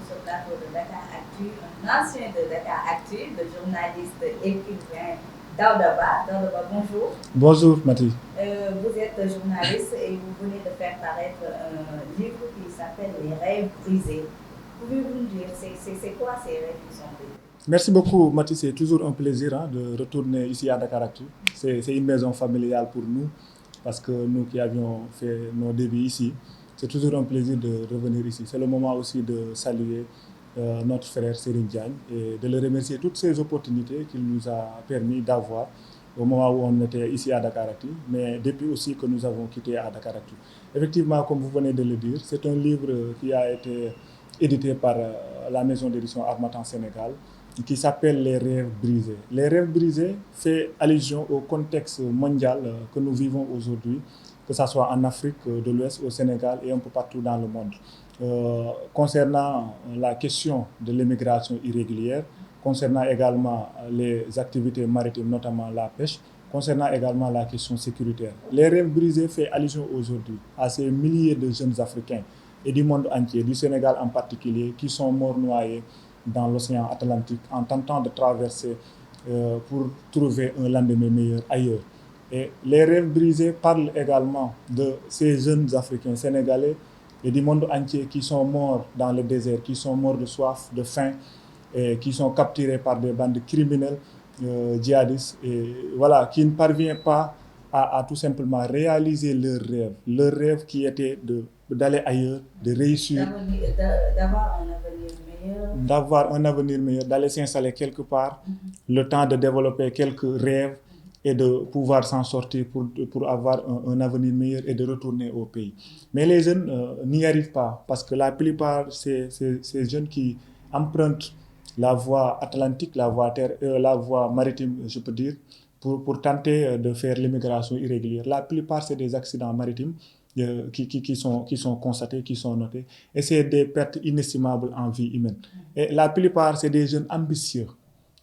ce plateau de Dakar Actu, un ancien de Dakar Actu, le journaliste écrivain Daouda Ba, bonjour. Bonjour Mathis. Vous êtes journaliste et vous venez de faire paraître un livre qui s'appelle Les rêves brisés. Pouvez-vous nous dire, c'est quoi ces rêves qui sont brisés? Merci beaucoup Mathis, c'est toujours un plaisir de retourner ici à Dakar Actu. C'est une maison familiale pour nous parce que nous qui avions fait nos débuts ici, c'est toujours un plaisir de revenir ici. C'est le moment aussi de saluer notre frère Serigne Diagne et de le remercier toutes ces opportunités qu'il nous a permis d'avoir au moment où on était ici à Dakar Actu, mais depuis aussi que nous avons quitté à Dakar Actu. Effectivement, comme vous venez de le dire, c'est un livre qui a été édité par la maison d'édition Harmattan Sénégal, qui s'appelle Les rêves brisés. Les rêves brisés fait allusion au contexte mondial que nous vivons aujourd'hui, que ce soit en Afrique de l'Ouest, au Sénégal et un peu partout dans le monde. Concernant la question de l'immigration irrégulière, concernant également les activités maritimes, notamment la pêche, concernant également la question sécuritaire. Les rêves brisés fait allusion aujourd'hui à ces milliers de jeunes Africains et du monde entier, du Sénégal en particulier, qui sont morts noyés dans l'océan Atlantique en tentant de traverser pour trouver un lendemain meilleur ailleurs. Et les rêves brisés parlent également de ces jeunes Africains sénégalais et du monde entier qui sont morts dans le désert, qui sont morts de soif, de faim, et qui sont capturés par des bandes criminelles djihadistes, et voilà, qui ne parviennent pas à tout simplement réaliser leur rêve qui était d'aller ailleurs, de réussir, d'avoir un avenir meilleur, d'aller s'installer quelque part, le temps de développer quelques rêves et de pouvoir s'en sortir pour avoir un avenir meilleur et de retourner au pays. Mais les jeunes n'y arrivent pas parce que la plupart, c'est ces jeunes qui empruntent la voie atlantique, la voie maritime, je peux dire, pour tenter de faire l'immigration irrégulière. La plupart, c'est des accidents maritimes qui sont constatés, qui sont notés, et c'est des pertes inestimables en vie humaine. Et la plupart, c'est des jeunes ambitieux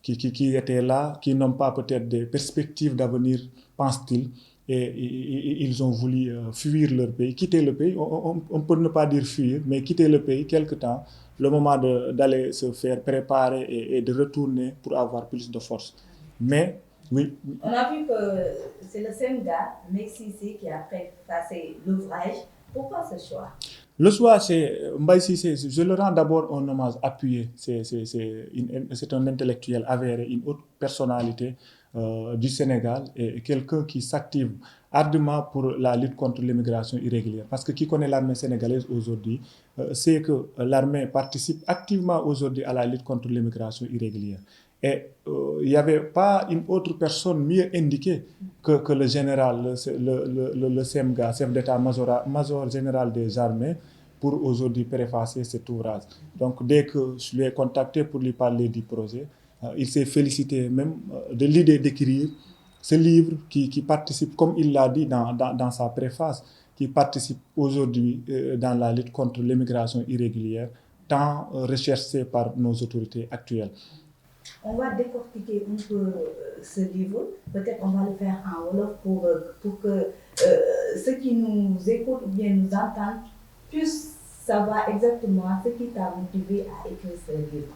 qui étaient là, qui n'ont pas peut-être des perspectives d'avenir, pensent-ils, et ils ont voulu fuir leur pays, quitter le pays. On peut ne pas dire fuir, mais quitter le pays quelque temps, le moment d'aller se faire préparer et de retourner pour avoir plus de force. Mais, oui. On a vu que c'est le même gars, Mexicé, qui a préfacé l'ouvrage. Pourquoi ce choix? Le choix, c'est Mbaye Cissé, je le rends d'abord un hommage appuyé. C'est un intellectuel avéré, une haute personnalité du Sénégal et quelqu'un qui s'active ardemment pour la lutte contre l'immigration irrégulière. Parce que qui connaît l'armée sénégalaise aujourd'hui sait que l'armée participe activement aujourd'hui à la lutte contre l'immigration irrégulière. Et il n'y avait pas une autre personne mieux indiquée que le général, le SEMGA, chef d'état-major général des armées, pour aujourd'hui préfacer cet ouvrage. Donc dès que je l'ai contacté pour lui parler du projet, il s'est félicité même de l'idée d'écrire ce livre qui participe, comme il l'a dit dans sa préface, qui participe aujourd'hui dans la lutte contre l'immigration irrégulière, tant recherchée par nos autorités actuelles. On va décortiquer un peu ce livre. Peut-être on va le faire en Wolof pour que ceux qui nous écoutent ou bien nous entendent puissent savoir exactement ce qui t'a motivé à écrire ce livre.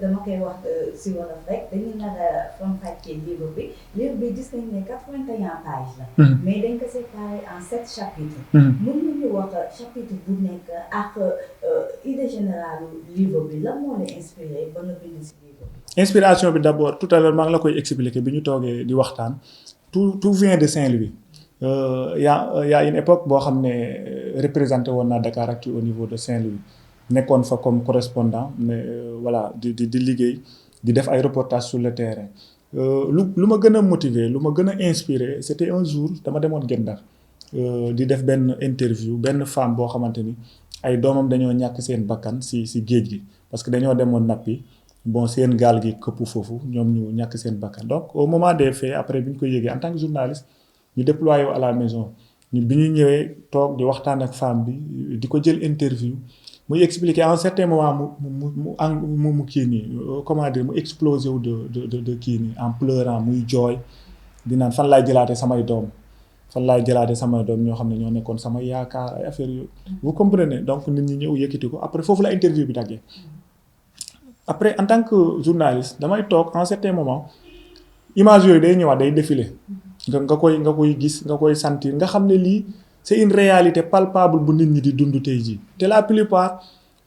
Dama koy wax si wolof rek dañuy nar a faram-fàccee livre bi gis nañ ne 81 pages la. Mais dañ ko séparé en 7 chapitres. Mën nañu wax chapitre bu nekk ak idée générale livre bi lan moo la inspiré ba nga bind si livre bi. Inspiration bi d'abord tout à l'heure maa ngi la koy expliquer bi ñu toogee di waxtaan tout vient de Saint-Louis. Il y a une époque boo xam ne représenté woon naa Dakar Actu au niveau de Saint-Louis nekkoon fa comme correspondant mais voilà di liggéey di def ay reportages sur le terrain. lu ma gën a motiver lu ma gën a inspiré c'était un jour dama demoon Guet Ndar di def benn interview benn femme boo xamante ni ay doomam dañoo ñàkk seen bakkan si géej gi parce que dañoo demoon nappi bon seen gaal gi këpp foofu ñoom ñu ñàkk seen bakkan. Donc au moment des faits après bi ñu ko yëgee en tant que journaliste ñu déployé wu à la maison bi ñu ñëwee toog di waxtaan ak femme bi di ko jël interview muy expliquer à un certain moment mu kii nii comment dire mu explosé wu de kii nii en pleurant muy jooy di naan fan laay jëlaate samay doom fan laay jëlaate sama doom ñoo xam ne ñoo nekkoon sama yaakaar ay affaire yooyu. vous comprenez donc nit ñi ñëw yëkkati ko après foofu la interview bi daggee. après en tant que journaliste damay toog en certain moment image yooyu day ñëwaat day défiler nga koy gis nga koy sentir nga xam ne lii c'est une réalité palpable bu nit ñi di dund tey jii te la plupart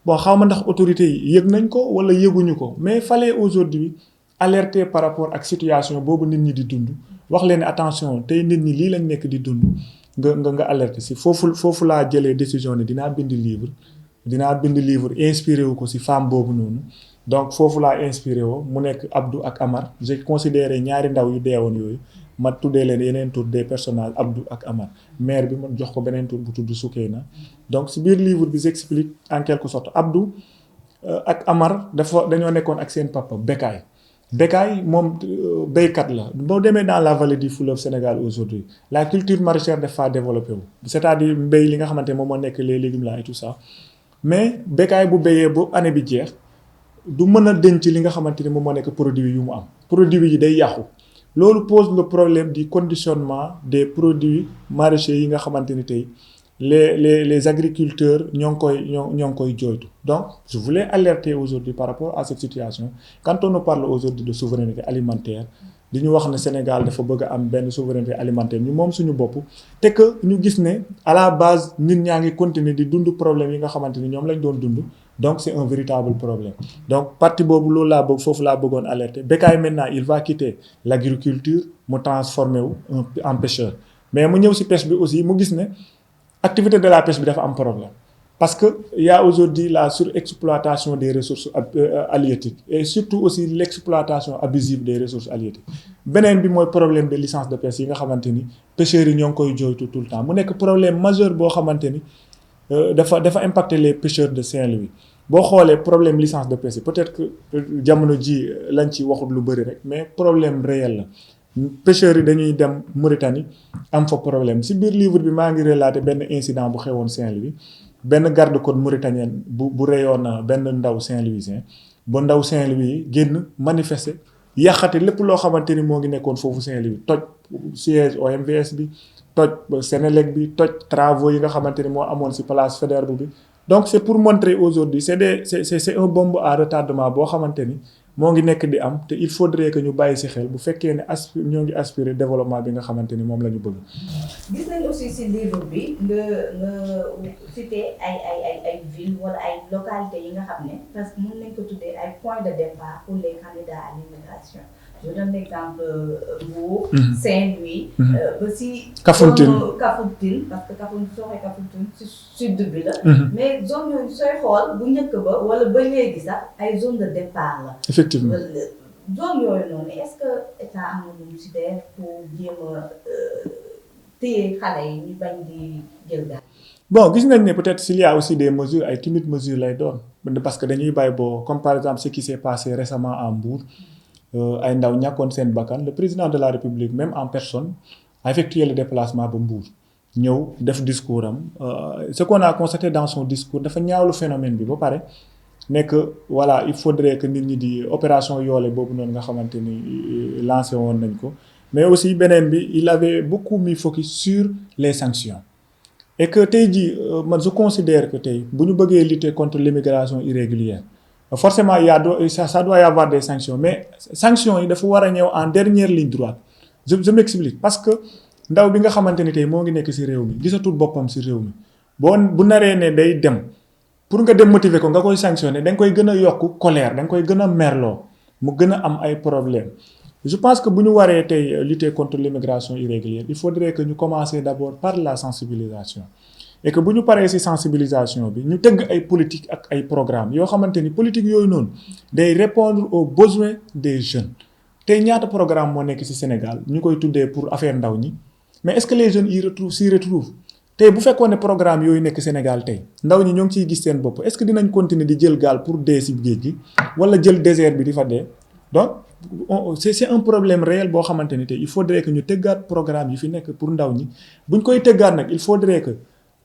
bon xaw ma ndax autorités yi yëg nañ ko wala yëguñu ko mais fallait aujourd'hui alerter par rapport ak situation boobu nit ñi di dund wax leen attention tey nit ñi lii lañ nekk di dund nga alerter si foofu laa jëlee décision ne dinaa bind livre inspiré wu ko si femme boobu noonu. Donc foofu laa inspiré woo mu nekk Abdou ak Amar j'ai considéré ñaari ndaw yu deewoon yooyu ma tuddee leen yeneen tur des personnages Abdou ak Amar mère bi ma jox ko beneen tur bu tudd Soukeyna donc si biir livre bi j'explique en quelque sorte Abdou ak Amar dañoo nekkoon ak seen papa Bécaye moom béykat la boo demee dans la vallée du fleuve Sénégal aujourd'hui la culture maraîchère dafa développé wu c'est-à-dire mbéy li nga xamante moom moo nekk les légumes là et tout ça mais Bécaye bu béyee ba année bi jeex du mën a denc li nga xamante ni moom moo nekk produit yu mu am produit yi day yàqu loolu pose le problème du conditionnement des produits maraîchers yi nga xamante ni tey les agriculteurs ñoo ngi koy jooytu donc je voulais alerter aujourd'hui par rapport à cette situation quand on nous parle aujourd'hui de souveraineté alimentaire di ñu wax ne Sénégal dafa bëgg a am benn souveraineté alimentaire ñu moom suñu bopp te que ñu gis ne à la base nit ñaa ngi continuer di dund problème yi nga xamante ni ñoom lañ doon dund donc c'est un véritable problème donc partie boobu loolu laa bëgg foofu laa bëggoon alerter Bécaye maintenant il va quitter l'agriculture mu transformer wu en pêcheur mais mu ñëw ci pêche bi aussi mu gis ne activité de la pêche bi dafa am problème parce que il y a aujourd'hui la surexploitation des ressources halieutiques et surtout aussi l'exploitation abusive des ressources halieutiques beneen bi mooy problème de licence de pêche yi nga xamante ni pêcheurs yi ñoo ngi koy jooytu tout le temps mu nekk problème majeur boo xamante ni dafa impacter les pêcheurs de Saint-Louis boo xoolee problème licence de pêche peut-être que jamono ji lañ ci waxut lu bëri rek mais problème réel la pêcheurs yi dañuy dem Mauritanie am fa problème ci biir livre bi maa ngi relater benn incident bu xewoon Saint-Louis benn garde-côte mauritanienne bu reyoon benn ndaw Saint-Louisien ba ndaw Saint-Louis génn manifester yàqate lépp loo xamante ni moo ngi nekkoon foofu Saint-Louis toj siège OMVS bi toj Sénélec bi toj travaux yi nga xamante ni moo amoon ci place Faidherbe bi donc c'est pour montrer aujourd'hui c'est un bombe à retardement boo xamante ni moo ngi nekk di am te il faudrait que ñu bàyyi ci xel bu fekkee ne ñoo ngi aspirer développement bi nga xamante ni moom la ñu bëgg. gis nañ aussi ci livre bi nga cité ay villes wala ay localités yi nga xam ne parce que mën nañ ko tuddee ay points de départ pour les candidats à l'immigration. Je donne l'exemple Mbour, Saint-Louis, ba ci Kafountine parce que Kafountine ci sud bi la. mais zone yooyu sooy xool bu njëkk ba wala ba léegi sax ay zone de départ la. effectivement zone yooyu noonu est-ce que état am na lu mu ci def pour jéem a téye xale yi ñu bañ di jël gaal. bon gis nañ ne peut-être s'il y a aussi des mesures ay timides mesures lay doon parce que dañuy bàyyi boo comme par exemple ce qui s'est passé récemment à Mbour. ay ndaw ñàkkoon seen bakkan le président de la République même en personne a effectué le déplacement ba Mbour ñëw def discours am ce qu'on a constaté dans son discours dafa ñaawlu phénomène bi ba pare ne que voilà il faudrait que nit ñi di opération yoole boobu noonu nga xamante ni lancé woon nañ ko mais aussi beneen bi il avait beaucoup mis focus sur les sanctions et que tey jii man je considère que tey bu ñu bëggee lutter contre l'immigration irrégulière forcément ça doit y avoir des sanctions mais sanctions yi dafa war a ñëw en dernière ligne droite je m'explique parce que ndaw bi nga xamante ni tey moo ngi nekk ci réew mi gisatul boppam ci réew mi bu naree ne day dem pour nga dem motiver ko nga koy sanctionner da nga koy gën a yokk colère da nga koy gën a merloo mu gën a am ay problèmes je pense que bu ñu waree tey lutter contre l'immigration irrégulière il faudrait que ñu commencer d'abord par la sensibilisation et que bu ñu paree ci sensibilisation bi ñu tëgg ay politique ak ay programmes yoo xamante ni politique yooyu noonu day répondre aux besoins des jeunes tey ñaata programme moo nekk ci Sénégal ñu koy tuddee pour affaire ndaw ñi mais est-ce que les jeunes s'y retrouvent tey bu fekkoon ne programme yooyu nekk Sénégal tey ndaw ñi ñoo ngi ciy gis seen bopp est-ce que dinañ continuer di jël gaal pour dee ci géej gi walla jël désert bi di fa dee donc c'est un problème réel boo xamante ni tey il faudrait que ñu tëggaat programme yi fi nekk pour ndaw ñi buñ koy tëggaat nag il faudrait que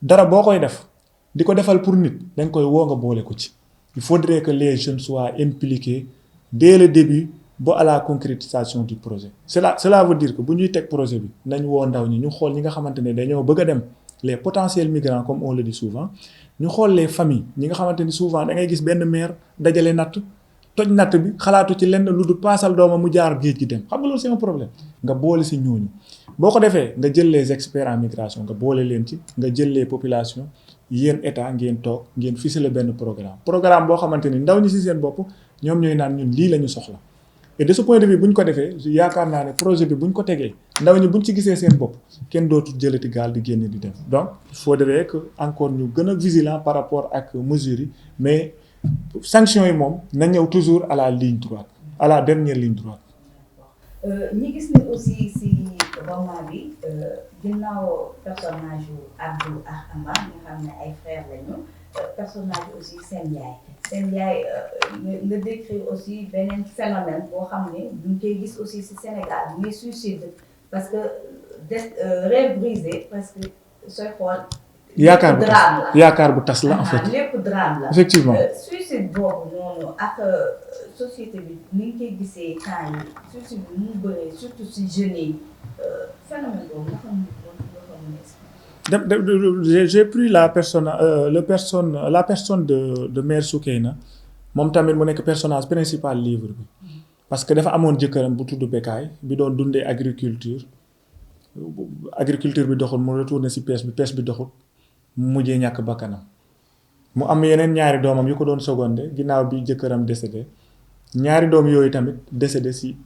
dara boo koy def di ko defal pour nit danga koy woo nga boole ko ci il faudrait que les jeunes soient impliqués dès le début ba à la concrétisation du projet. Cela veut dire que bu ñuy teg projet bi nañ woo ndaw ñi ñu xool ñi nga xamante ne dañoo bëgg a dem les potentiels migrants comme on le dit souvent ñu xool les familles ñi nga xamante ni souvent da ngay gis benn mère dajale natt toj natt bi xalaatu ci lenn lu dul paasal doomam mu jaar géej gi dem xam nga loolu c'est un problème nga boole si ñooñu boo ko defee nga jël les experts en migration nga boole leen ci nga jël les populations yéen état ngeen toog ngeen ficeler benn programme boo xamante ni ndaw ñi si seen bopp ñoom ñooy naan ñun lii la ñu soxla et de ce point de vue bu ñu ko defee yaakaar naa ne projet bi bu ñu ko tegee ndaw ñi bu ñu ci gisee seen bopp kenn dootul jëlati gaal di génne di dem donc il faudrait que encore ñu gën a vigilant par rapport ak mesures yi mais sanctions yi moom na ñëw toujours à la ligne droite à la dernière ligne droite. ñi gis ne aussi si roman bi ginnaaw personnage yu Abdou ak Ama nga xam ne ay frères lañu personnage aussi seen yaay nga décrit aussi beneen phénomène boo xam ne ñu koy gis aussi si Sénégal muy suicide parce que rêve brisé parce que sooy xool. yaakaar bu tas la en fait. lépp drame la effectivement suicide boobu noonu ak société bi ni nga koy gisee temps yi suicide bi mu bëree surtout si jeunes yi phénomène boobu nga xam ne j'ai pris la personne de Mère Soukeyna moom tamit mu nekk personnage principal livre bi parce que dafa amoon jëkkëram bu tudd Bekaay bi doon dundee agriculture bi doxul mu retourné si pêche bi doxul mu mujjee ñàkk bakkanam mu am yeneen ñaari doomam yu ko doon secondé ginnaaw bi jëkkëram décédé ñaari doom yooyu tamit décédé si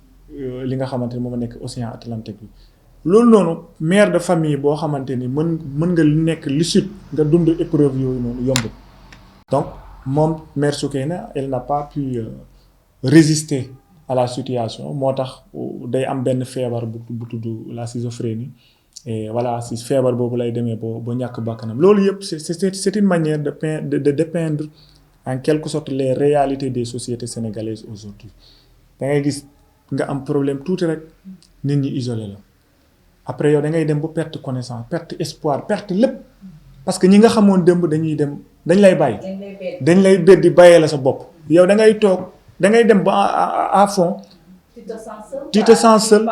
li nga xamante ni moom nekk océan Atlantique bi loolu noonu mère de famille boo xamante ni mën nga nekk lucide nga dund épreuve yooyu noonu yombul donc moom Mère Soukeyna elle n'a pas pu résister à la situation moo tax day am benn feebar bu tudd la schizophrénie et voilà si feebar boobu lay demee ba ñàkk bakkanam loolu yëpp c'est une manière de dépeindre en quelque sorte les réalités des sociétés sénégalaises aujourd'hui da ngay gis nga am problème tuuti rek nit ñi isolé la après yow da ngay dem ba perte connaissance perte espoir perte lépp parce que ñi nga xamoon démb dañ lay bàyyi dañ lay beddi bàyyee la sa bopp yow da ngay toog da ngay dem ba à fond tu te sens seul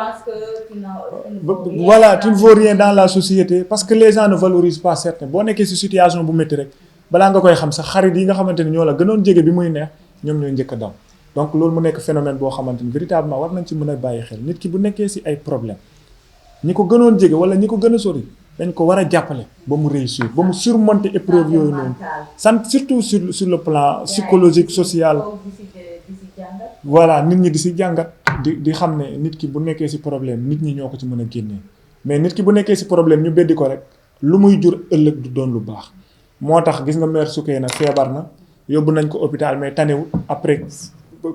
voilà tu ne vaux rien dans la société parce que les gens ne valorisent pas certains boo nekkee ci situation bu métti rek balaa nga koy xam sax xarit yi nga xamante ni ñoo la gënoon jege bi muy neex ñoom ñooy njëkk a daw donc loolu mu nekk phénomène boo xamante ni véritablement war nañ ci mën a bàyyi xel nit ki bu nekkee ci ay problème ñi ko gënoon jege wala ñi ko gën a sori dañ ko war a jàppale ba mu réussir ba mu surmonter épreuve yooyu noonu surtout sur le plan psychologique social voilà nit ñi di ci jàngat di xam ne nit ki bu nekkee ci problème nit ñi ñoo ko ci mën a génnee mais nit ki bu nekkee ci problème ñu beddi ko rek lu muy jur ëllëg du doon lu baax moo tax gis nga Mère Soukeyna feebar na yóbbu nañ ko hôpital mais tanewut après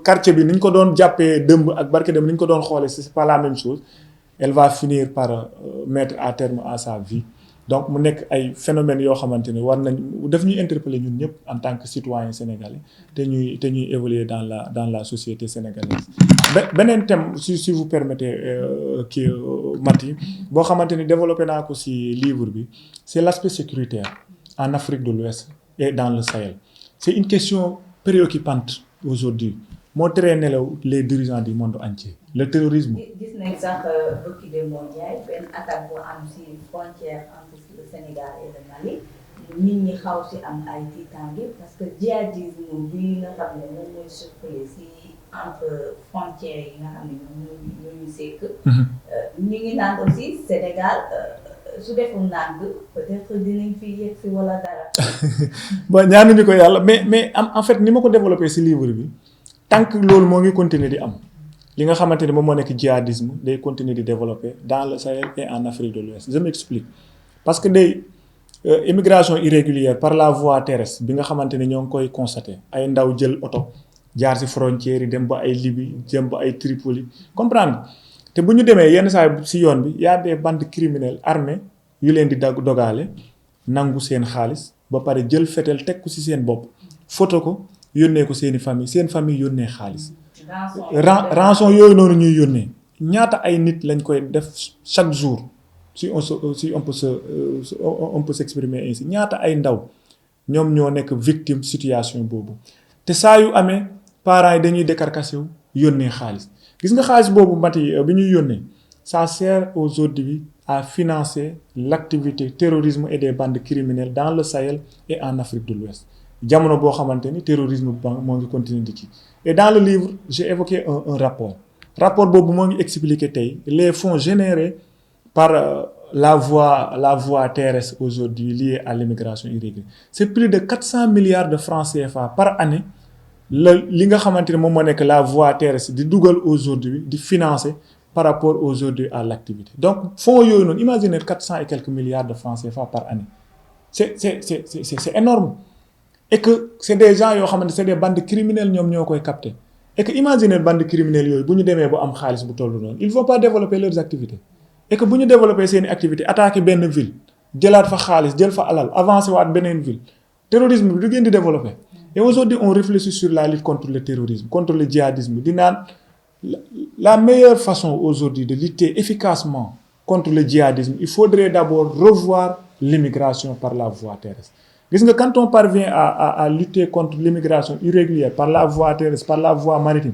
quartier bi ni ñu ko doon jàppee dëmb ak barke dem ni ñu ko doon xoolee c'est pas la même chose elle va finir par mettre à terme à sa vie donc mu nekk ay phénomènes yoo xamante ni war nañ daf ñuy interpeller ñun ñëpp en tant que citoyen sénégalais te ñuy évoluer dans la société sénégalaise. beneen thème si vous permettez Mati boo xamante ni développé naa ko ci livre bi c'est l'aspect sécuritaire en Afrique de l'Ouest et dans le Sahel c'est une question préoccupante aujourd'hui moo teree nelaw les dirigeants du monde entier le terrorisme. gis nañ sax bokki de mondial benn attaque bu am ci frontière entre le Sénégal et le Mali nit ñi xaw ci am ay tiitaange parce que djihadisme bi nga xam ne moom mooy circuler ci entre frontières yi nga xam ne ñoom ñu sekk ñu ngi naan aussi Sénégal su deful ndànk peut-être dinañ fi yegg fi wala dara. bon ñaanuñu ko yàlla mais en fait ni ma ko développé ci livre bi tant que loolu moo ngi continuer di am li nga xamante ni moom moo nekk djihadisme day continuer di développer dans le Sahel et en Afrique de l'Ouest je m'explique parce que immigration irrégulière par la voie terrestre bi nga xamante ni ñoo ngi koy constater ay ndaw jël oto jaar ci frontières yi dem ba ay Libye dem ba ay Tripoli comprendre te bu ñu demee yenn saa ci yoon bi y a des bandes criminelles armées yu leen di dogaale nangu seen xaalis ba pare jël fetel teg ko ci seen bopp photo ko yónnee ko seen famille yónnee xaalis rançon yooyu noonu ñuy yónnee ñaata ay nit lañ koy def chaque jour si on peut s'exprimer ainsi ñaata ay ndaw ñoom ñoo nekk victime situation boobu te saa yu amee parents yi dañuy décarcassé wu yónnee xaalis gis nga xaalis boobu Mati bi ñuy yónnee ça sert aujourd'hui à financer l'activité terrorisme et des bandes criminelles dans le Sahel et en Afrique de l'Ouest jamono boo xamante ni terrorisme bi moo ngi continuer di ci et dans le livre j'ai évoqué un rapport boobu moo ngi expliquer tey les fonds générés par la voie terrestre aujourd'hui liée à l'immigration irrégulière c'est plus de 400 milliards de francs CFA par année li nga xamante ne moom moo nekk la voie terrestre di dugal aujourd'hui di financer par rapport aujourd'hui à l'activité donc fonds yooyu noonu imaginez 400 et quelques milliards de francs CFA par année c'est énorme et que c'est des gens yoo xamante c'est des bandes criminelles ñoom ñoo koy capter et que imaginez bandes criminelles yooyu bu ñu demee ba am xaalis bu tollu noonu ils vont pas développer leurs activités et que bu ñu développer seeni activités attaquer benn ville jëlaat fa xaalis jël fa alal avancer waat beneen ville terrorisme bi du gën di développer et aujourd'hui on réfléchit sur la lutte contre le terrorisme contre le djihadisme di naan la meilleure façon aujourd'hui de lutter efficacement contre le djihadisme il faudrait d'abord revoir l'immigration par la voie terrestre gis nga quand on parvient à lutter contre l'immigration irrégulière par la voie terrestre par la voie maritime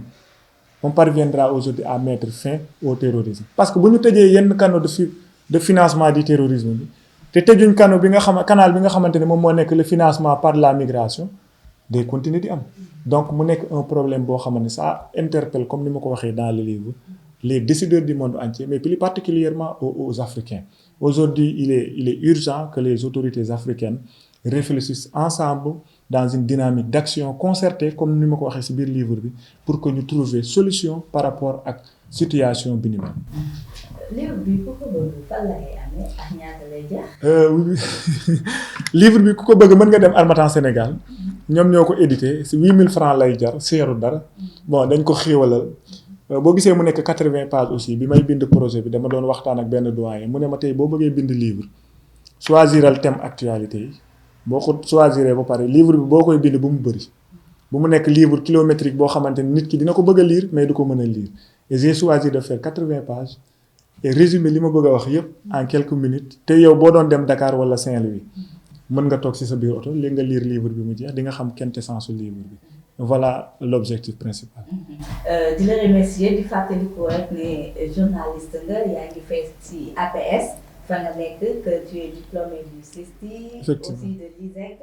on parviendra aujourd'hui à mettre fin au terrorisme parce que bu ñu tëjee yenn canaux de financement du terrorisme bi te tëjuñ canal bi nga xamante ne moom moo nekk le financement par la migration day continuer di am donc mu nekk un problème boo xamante ne ça interpelle comme ni ma ko waxee dans le livre les décideurs du monde entier mais plus particulièrement aux Africains aujourd'hui il est urgent que les autorités africaines réfléchissent ensemble dans une dynamique d'action concertée comme ni ma ko waxee ci biir livre bi pour que ñu trouver solution par rapport ak situation bi ni mel. livre bi ku ko bëgg fan lay amee ak ñaata lay jar. livre bi ku ko bëgg mën nga dem Harmattan Sénégal ñoom ñoo ko édité ci 8000 francs lay jar seeru dara bon dañ ko xéewalal boo gisee mu nekk 80 pages aussi bi may bind projet bi dama doon waxtaan ak benn doyen mu ne ma tey boo bëggee bind livre choisiral thème actualité yi boo ko choisiree ba pare livre bi boo koy bind bu mu bëri bu mu nekk livre kilométrique boo xamante ni nit ki dina ko bëgg a lire mais du ko mën a lire et j'ai choisi de faire 80 pages et résumer li ma bëgg a wax yépp en quelques minutes te yow boo doon dem Dakar wala Saint-Louis mën nga toog ci sa biir oto léegi nga lire livre bi mu jeex di nga xam quintessence su livre bi voilà l'objectif principal. di la remercier di fàttaliku rek ne journaliste nga yaa ngi fees ci APS fa nga nekk que tu es diplômé du CESTI aussi de l'ISEC.